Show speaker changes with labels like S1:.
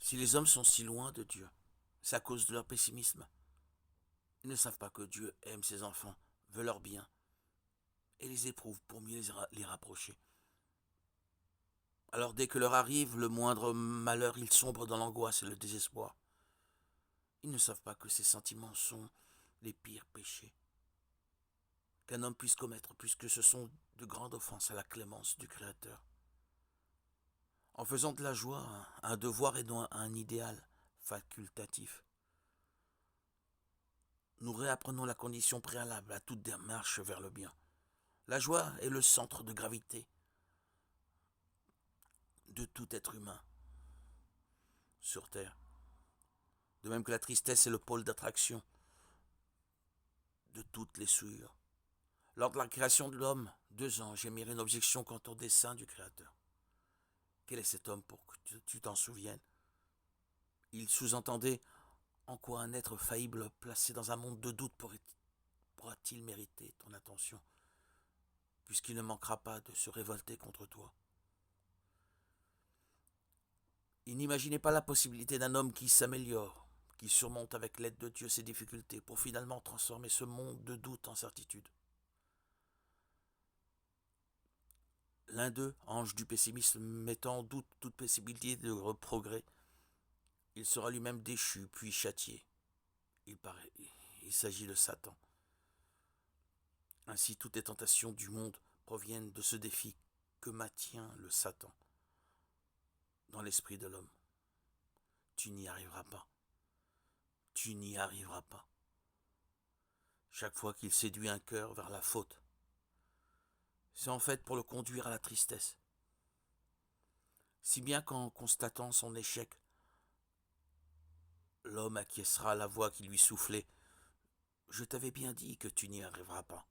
S1: Si les hommes sont si loin de Dieu, c'est à cause de leur pessimisme. Ils ne savent pas que Dieu aime ses enfants, veut leur bien, et les éprouve pour mieux les rapprocher. Alors dès que leur arrive le moindre malheur, ils sombrent dans l'angoisse et le désespoir. Ils ne savent pas que ces sentiments sont les pires péchés qu'un homme puisse commettre, puisque ce sont de grandes offenses à la clémence du Créateur. En faisant de la joie un devoir et non un idéal facultatif, nous réapprenons la condition préalable à toute démarche vers le bien. La joie est le centre de gravité de tout être humain sur Terre. De même que la tristesse est le pôle d'attraction de toutes les souillures. Lors de la création de l'homme, 2 anges émirent une objection quant au dessein du Créateur. Quel est cet homme pour que tu t'en souviennes? Il sous-entendait en quoi un être faillible placé dans un monde de doute pourra-t-il mériter ton attention, puisqu'il ne manquera pas de se révolter contre toi. Il n'imaginait pas la possibilité d'un homme qui s'améliore, qui surmonte avec l'aide de Dieu ses difficultés pour finalement transformer ce monde de doute en certitude. L'un d'eux, ange du pessimisme, mettant en doute toute possibilité de progrès, il sera lui-même déchu puis châtié. Il s'agit de Satan. Ainsi, toutes les tentations du monde proviennent de ce défi que maintient le Satan dans l'esprit de l'homme. Tu n'y arriveras pas. Tu n'y arriveras pas. Chaque fois qu'il séduit un cœur vers la faute, c'est en fait pour le conduire à la tristesse. Si bien qu'en constatant son échec, l'homme acquiescera à la voix qui lui soufflait « Je t'avais bien dit que tu n'y arriveras pas ».